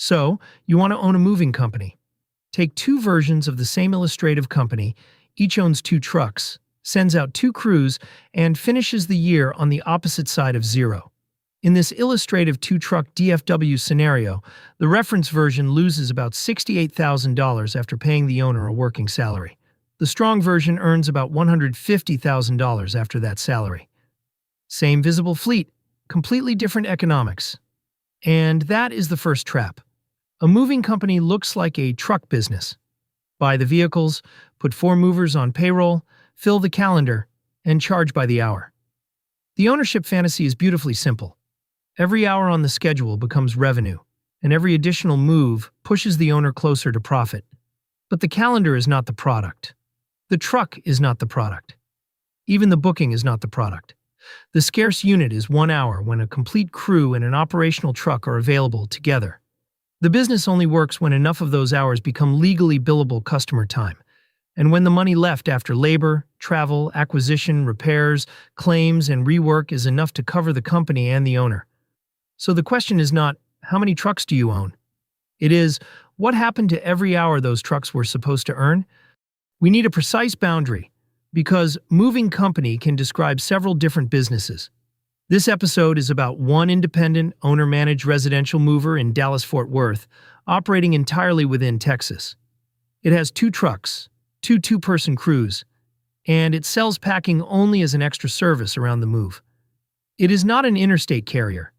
So, you want to own a moving company. Take two versions of the same illustrative company, each owns two trucks, sends out two crews, and finishes the year on the opposite side of zero. In this illustrative two-truck DFW scenario, the reference version loses about $68,000 after paying the owner a working salary. The strong version earns about $150,000 after that salary. Same visible fleet, completely different economics. And that is the first trap. A moving company looks like a truck business. Buy the vehicles, put four movers on payroll, fill the calendar, and charge by the hour. The ownership fantasy is beautifully simple. Every hour on the schedule becomes revenue, and every additional move pushes the owner closer to profit. But the calendar is not the product. The truck is not the product. Even the booking is not the product. The scarce unit is 1 hour when a complete crew and an operational truck are available together. The business only works when enough of those hours become legally billable customer time, and when the money left after labor, travel, acquisition, repairs, claims, and rework is enough to cover the company and the owner. So the question is not, how many trucks do you own? It is, what happened to every hour those trucks were supposed to earn? We need a precise boundary, because moving company can describe several different businesses. This episode is about one independent, owner-managed residential mover in Dallas-Fort Worth, operating entirely within Texas. It has two trucks, two two-person crews, and it sells packing only as an extra service around the move. It is not an interstate carrier.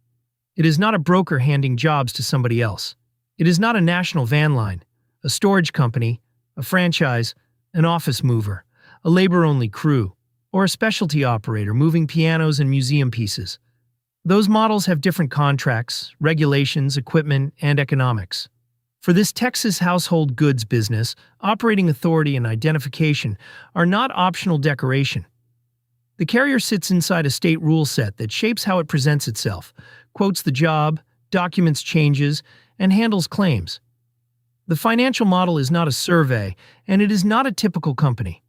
It is not a broker handing jobs to somebody else. It is not a national van line, a storage company, a franchise, an office mover, a labor-only crew, or a specialty operator moving pianos and museum pieces. Those models have different contracts, regulations, equipment, and economics. For this Texas household goods business, operating authority and identification are not optional decoration. The carrier sits inside a state rule set that shapes how it presents itself, quotes the job, documents changes, and handles claims. The financial model is not a survey, and it is not a typical company.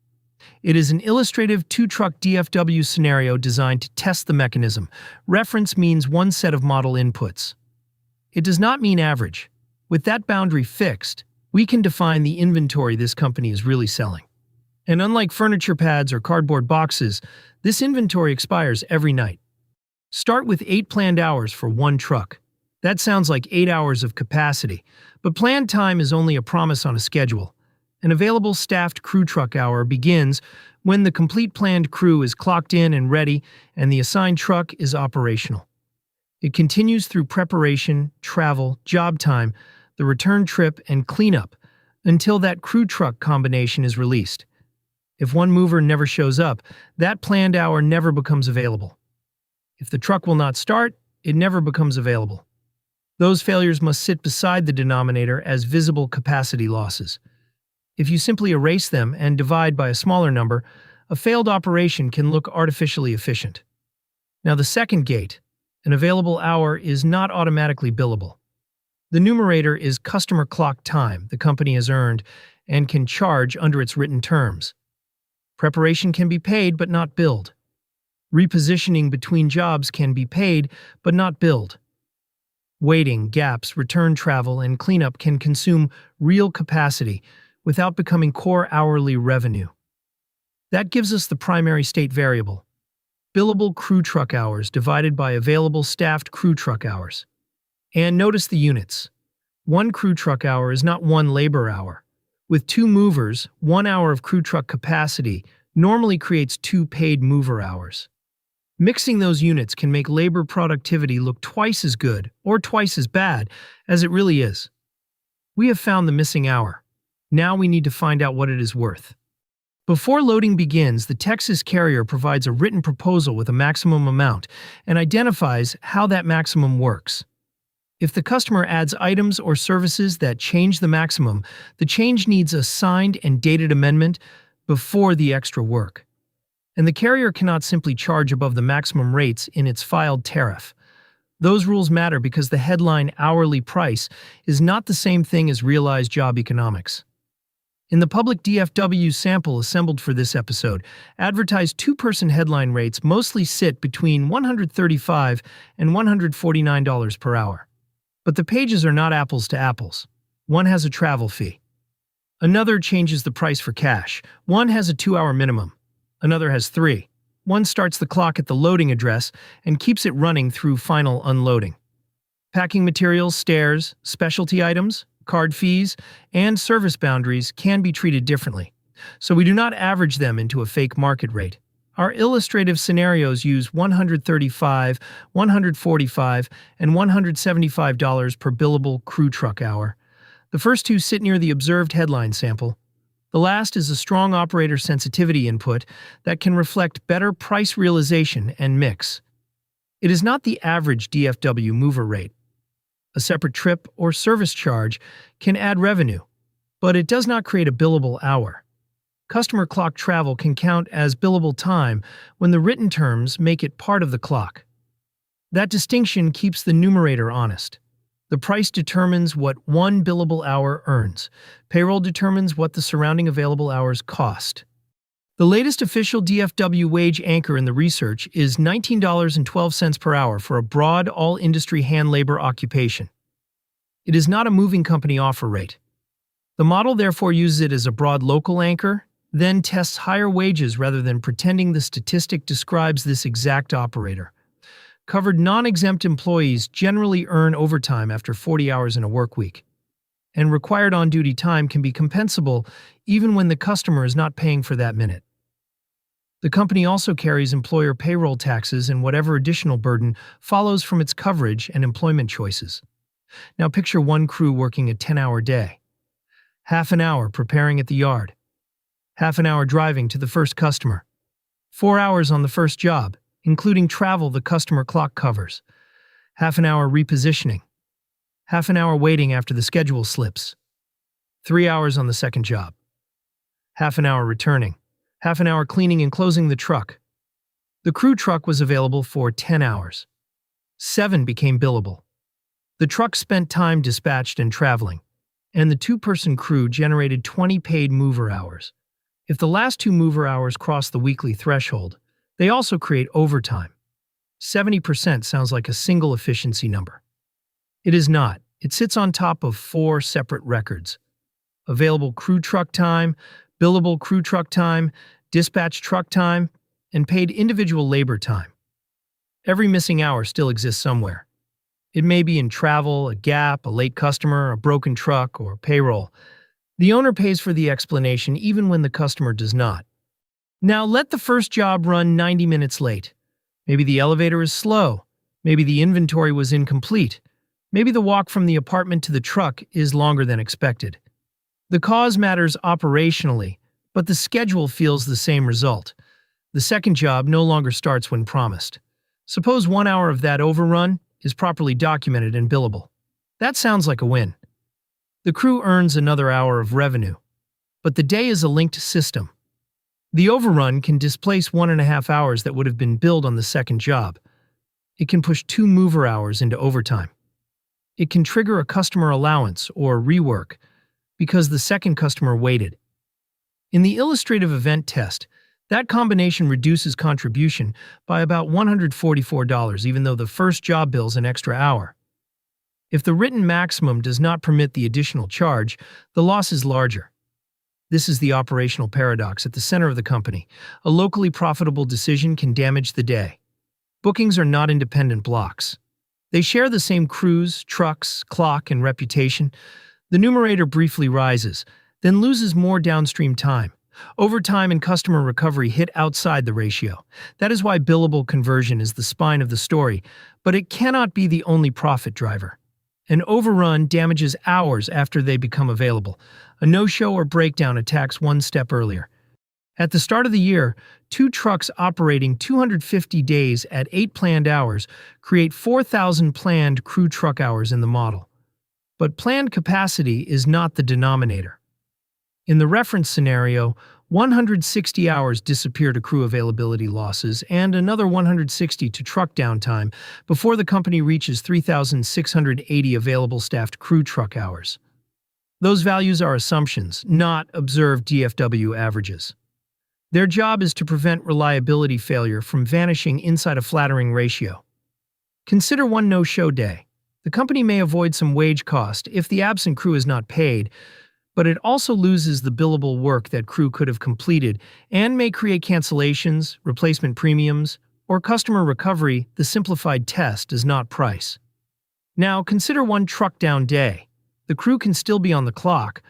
It is an illustrative two-truck DFW scenario designed to test the mechanism. Reference means one set of model inputs. It does not mean average. With that boundary fixed, we can define the inventory this company is really selling. And unlike furniture pads or cardboard boxes, this inventory expires every night. Start with 8 planned hours for one truck. That sounds like 8 hours of capacity, but planned time is only a promise on a schedule. An available staffed crew truck hour begins when the complete planned crew is clocked in and ready and the assigned truck is operational. It continues through preparation, travel, job time, the return trip, and cleanup until that crew truck combination is released. If one mover never shows up, that planned hour never becomes available. If the truck will not start, it never becomes available. Those failures must sit beside the denominator as visible capacity losses. If you simply erase them and divide by a smaller number, a failed operation can look artificially efficient. Now the second gate, an available hour, is not automatically billable. The numerator is customer clock time the company has earned and can charge under its written terms. Preparation can be paid but not billed. Repositioning between jobs can be paid but not billed. Waiting, gaps, return travel, and cleanup can consume real capacity without becoming core hourly revenue. That gives us the primary state variable, billable crew truck hours divided by available staffed crew truck hours. And notice the units. One crew truck hour is not one labor hour. With two movers, 1 hour of crew truck capacity normally creates 2 paid mover hours. Mixing those units can make labor productivity look twice as good or twice as bad as it really is. We have found the missing hour. Now we need to find out what it is worth. Before loading begins, the Texas carrier provides a written proposal with a maximum amount and identifies how that maximum works. If the customer adds items or services that change the maximum, the change needs a signed and dated amendment before the extra work. And the carrier cannot simply charge above the maximum rates in its filed tariff. Those rules matter because the headline hourly price is not the same thing as realized job economics. In the public DFW sample assembled for this episode, advertised two-person headline rates mostly sit between $135 and $149 per hour. But the pages are not apples to apples. One has a travel fee. Another changes the price for cash. One has a 2-hour minimum. Another has 3. One starts the clock at the loading address and keeps it running through final unloading. Packing materials, stairs, specialty items, card fees, and service boundaries can be treated differently, so we do not average them into a fake market rate. Our illustrative scenarios use $135, $145, and $175 per billable crew truck hour. The first two sit near the observed headline sample. The last is a strong operator sensitivity input that can reflect better price realization and mix. It is not the average DFW mover rate. A separate trip or service charge can add revenue, but it does not create a billable hour. Customer clock travel can count as billable time when the written terms make it part of the clock. That distinction keeps the numerator honest. The price determines what one billable hour earns. Payroll determines what the surrounding available hours cost. The latest official DFW wage anchor in the research is $19.12 per hour for a broad, all-industry hand labor occupation. It is not a moving company offer rate. The model therefore uses it as a broad local anchor, then tests higher wages rather than pretending the statistic describes this exact operator. Covered non-exempt employees generally earn overtime after 40 hours in a work week, and required on-duty time can be compensable even when the customer is not paying for that minute. The company also carries employer payroll taxes and whatever additional burden follows from its coverage and employment choices. Now picture one crew working a 10-hour day. Half an hour preparing at the yard. Half an hour driving to the first customer. 4 hours on the first job, including travel the customer clock covers. Half an hour repositioning. Half an hour waiting after the schedule slips. 3 hours on the second job. Half an hour returning. Half an hour cleaning and closing the truck. The crew truck was available for 10 hours. 7 became billable. The truck spent time dispatched and traveling, and the 2-person crew generated 20 paid mover hours. If the last 2 mover hours cross the weekly threshold, they also create overtime. 70% sounds like a single efficiency number. It is not. It sits on top of 4 separate records: available crew truck time, billable crew truck time, dispatch truck time, and paid individual labor time. Every missing hour still exists somewhere. It may be in travel, a gap, a late customer, a broken truck, or payroll. The owner pays for the explanation even when the customer does not. Now let the first job run 90 minutes late. Maybe the elevator is slow. Maybe the inventory was incomplete. Maybe the walk from the apartment to the truck is longer than expected. The cause matters operationally, but the schedule feels the same result. The second job no longer starts when promised. Suppose 1 hour of that overrun is properly documented and billable. That sounds like a win. The crew earns another hour of revenue, but the day is a linked system. The overrun can displace 1.5 hours that would have been billed on the second job. It can push 2 mover hours into overtime. It can trigger a customer allowance or rework because the second customer waited. In the illustrative event test, that combination reduces contribution by about $144 even though the first job bills an extra hour. If the written maximum does not permit the additional charge, the loss is larger. This is the operational paradox at the center of the company. A locally profitable decision can damage the day. Bookings are not independent blocks. They share the same crews, trucks, clock, and reputation. The numerator briefly rises, then loses more downstream time. Overtime and customer recovery hit outside the ratio. That is why billable conversion is the spine of the story, but it cannot be the only profit driver. An overrun damages hours after they become available. A no-show or breakdown attacks one step earlier. At the start of the year, 2 trucks operating 250 days at 8 planned hours create 4,000 planned crew truck hours in the model. But planned capacity is not the denominator. In the reference scenario, 160 hours disappear to crew availability losses and another 160 to truck downtime before the company reaches 3,680 available staffed crew truck hours. Those values are assumptions, not observed DFW averages. Their job is to prevent reliability failure from vanishing inside a flattering ratio. Consider one no-show day. The company may avoid some wage cost if the absent crew is not paid, but it also loses the billable work that crew could have completed and may create cancellations, replacement premiums, or customer recovery. The simplified test does not price. Now, consider one truck down day. The crew can still be on the clock,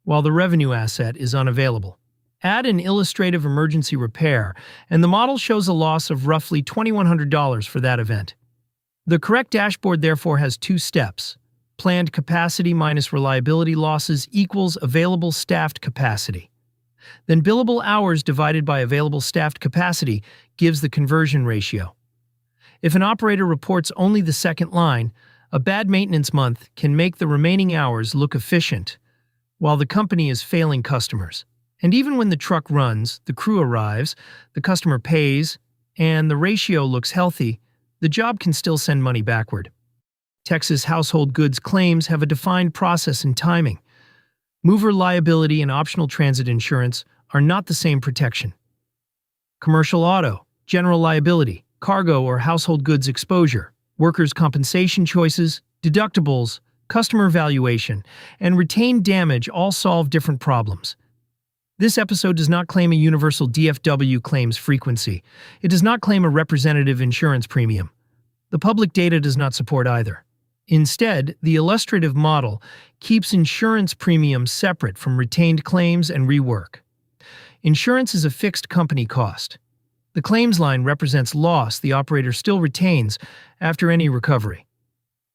while the revenue asset is unavailable. Add an illustrative emergency repair, and the model shows a loss of roughly $2,100 for that event. The correct dashboard therefore has two steps. Planned capacity minus reliability losses equals available staffed capacity. Then billable hours divided by available staffed capacity gives the conversion ratio. If an operator reports only the second line, a bad maintenance month can make the remaining hours look efficient, while the company is failing customers. And even when the truck runs, the crew arrives, the customer pays, and the ratio looks healthy, the job can still send money backward. Texas household goods claims have a defined process and timing. Mover liability and optional transit insurance are not the same protection. Commercial auto, general liability, cargo or household goods exposure, workers' compensation choices, deductibles, customer valuation, and retained damage all solve different problems. This episode does not claim a universal DFW claims frequency. It does not claim a representative insurance premium. The public data does not support either. Instead, the illustrative model keeps insurance premiums separate from retained claims and rework. Insurance is a fixed company cost. The claims line represents loss the operator still retains after any recovery.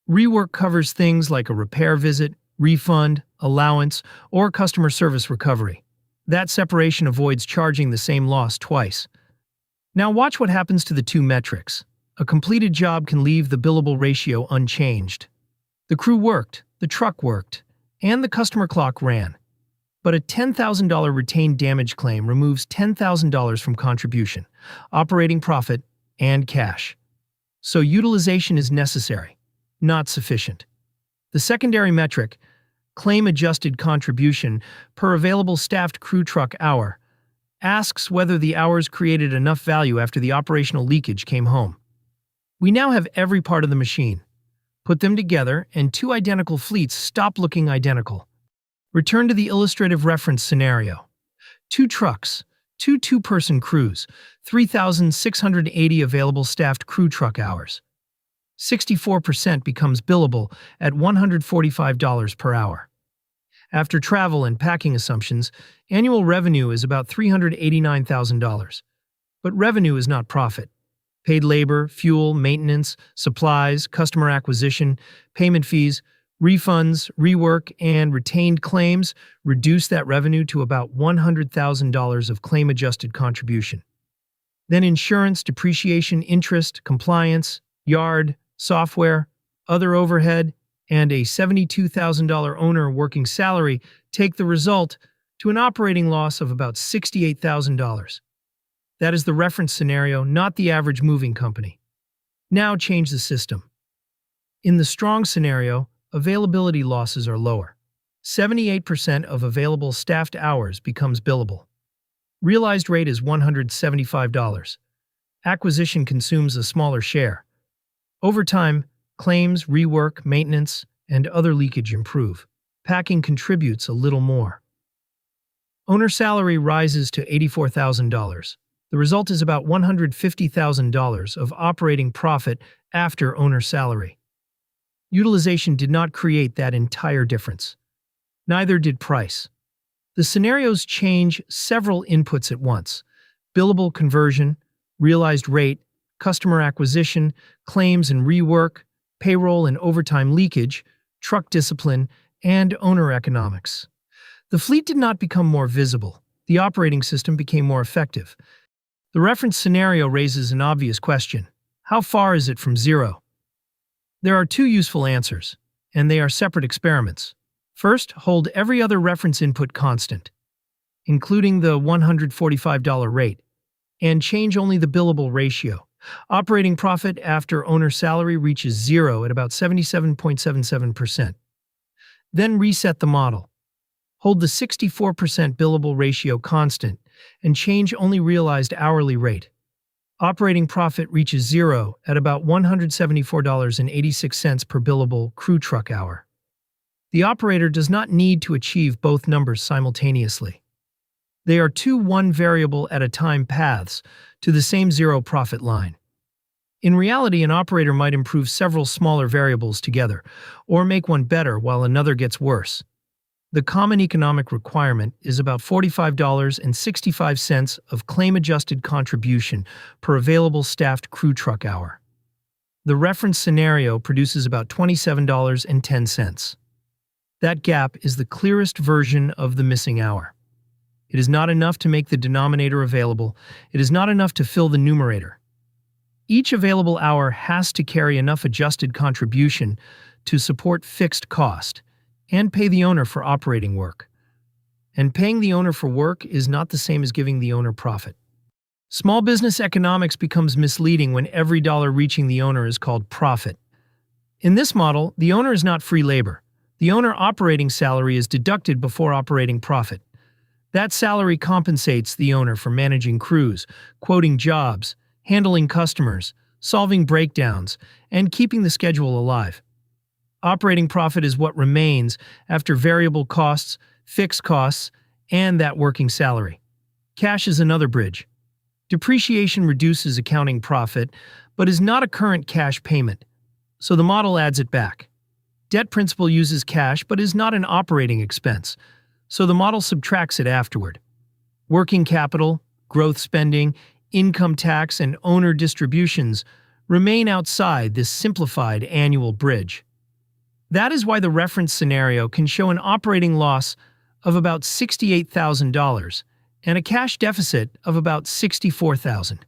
Rework covers things like a repair visit, refund, allowance, or customer service recovery. That separation avoids charging the same loss twice. Now watch what happens to the two metrics. A completed job can leave the billable ratio unchanged. The crew worked, the truck worked, and the customer clock ran. But a $10,000 retained damage claim removes $10,000 from contribution, operating profit, and cash. So utilization is necessary, not sufficient. The secondary metric, claim-adjusted contribution per available staffed crew truck hour, asks whether the hours created enough value after the operational leakage came home. We now have every part of the machine. Put them together, and two identical fleets stop looking identical. Return to the illustrative reference scenario. Two trucks, two two-person crews, 3,680 available staffed crew truck hours. 64% becomes billable at $145 per hour. After travel and packing assumptions, annual revenue is about $389,000. But revenue is not profit. Paid labor, fuel, maintenance, supplies, customer acquisition, payment fees, refunds, rework, and retained claims reduce that revenue to about $100,000 of claim-adjusted contribution. Then insurance, depreciation, interest, compliance, yard, software, other overhead, and a $72,000 owner working salary take the result to an operating loss of about $68,000. That is the reference scenario, not the average moving company. Now change the system. In the strong scenario, availability losses are lower. 78% of available staffed hours becomes billable. Realized rate is $175. Acquisition consumes a smaller share. Over time, claims, rework, maintenance, and other leakage improve. Packing contributes a little more. Owner salary rises to $84,000. The result is about $150,000 of operating profit after owner salary. Utilization did not create that entire difference. Neither did price. The scenarios change several inputs at once: billable conversion, realized rate, customer acquisition, claims and rework, payroll and overtime leakage, truck discipline, and owner economics. The fleet did not become more visible. The operating system became more effective. The reference scenario raises an obvious question. How far is it from zero? There are two useful answers, and they are separate experiments. First, hold every other reference input constant, including the $145 rate, and change only the billable ratio. Operating profit after owner salary reaches zero at about 77.77%. Then reset the model. Hold the 64% billable ratio constant and change only realized hourly rate. Operating profit reaches zero at about $174.86 per billable crew truck hour. The operator does not need to achieve both numbers simultaneously. They are two one variable at a time paths to the same zero profit line. In reality, an operator might improve several smaller variables together, or make one better while another gets worse. The common economic requirement is about $45.65 of claim-adjusted contribution per available staffed crew truck hour. The reference scenario produces about $27.10. That gap is the clearest version of the missing hour. It is not enough to make the denominator available. It is not enough to fill the numerator. Each available hour has to carry enough adjusted contribution to support fixed cost and pay the owner for operating work. And paying the owner for work is not the same as giving the owner profit. Small business economics becomes misleading when every dollar reaching the owner is called profit. In this model, the owner is not free labor. The owner operating salary is deducted before operating profit. That salary compensates the owner for managing crews, quoting jobs, handling customers, solving breakdowns, and keeping the schedule alive. Operating profit is what remains after variable costs, fixed costs, and that working salary. Cash is another bridge. Depreciation reduces accounting profit, but is not a current cash payment, so the model adds it back. Debt principal uses cash but is not an operating expense, so the model subtracts it afterward. Working capital, growth spending, income tax, and owner distributions remain outside this simplified annual bridge. That is why the reference scenario can show an operating loss of about $68,000 and a cash deficit of about $64,000.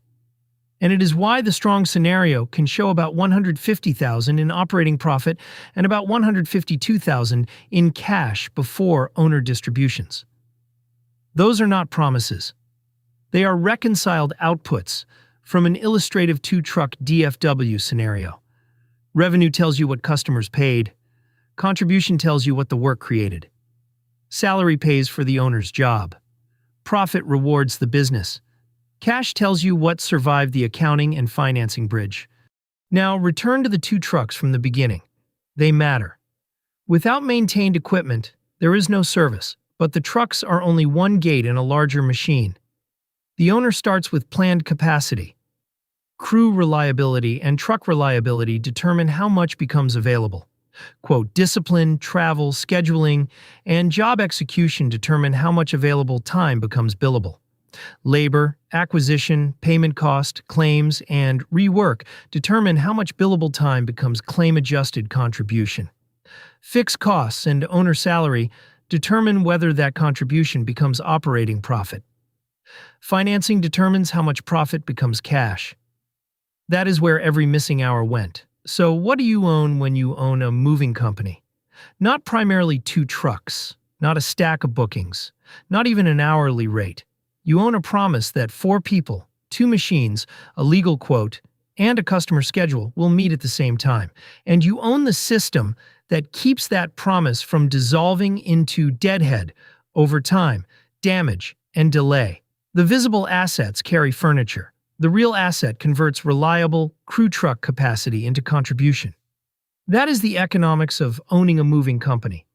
And it is why the strong scenario can show about $150,000 in operating profit and about $152,000 in cash before owner distributions. Those are not promises. They are reconciled outputs from an illustrative two-truck DFW scenario. Revenue tells you what customers paid. Contribution tells you what the work created. Salary pays for the owner's job. Profit rewards the business. Cash tells you what survived the accounting and financing bridge. Now, return to the two trucks from the beginning. They matter. Without maintained equipment, there is no service, but the trucks are only one gate in a larger machine. The owner starts with planned capacity. Crew reliability and truck reliability determine how much becomes available. Quote, discipline, travel, scheduling, and job execution determine how much available time becomes billable. Labor, acquisition, payment cost, claims, and rework determine how much billable time becomes claim-adjusted contribution. Fixed costs and owner salary determine whether that contribution becomes operating profit. Financing determines how much profit becomes cash. That is where every missing hour went. So what do you own when you own a moving company? Not primarily two trucks, not a stack of bookings, not even an hourly rate. You own a promise that 4 people, 2 machines, a legal quote, and a customer schedule will meet at the same time. And you own the system that keeps that promise from dissolving into deadhead over time, damage, and delay. The visible assets carry furniture. The real asset converts reliable crew truck capacity into contribution. That is the economics of owning a moving company.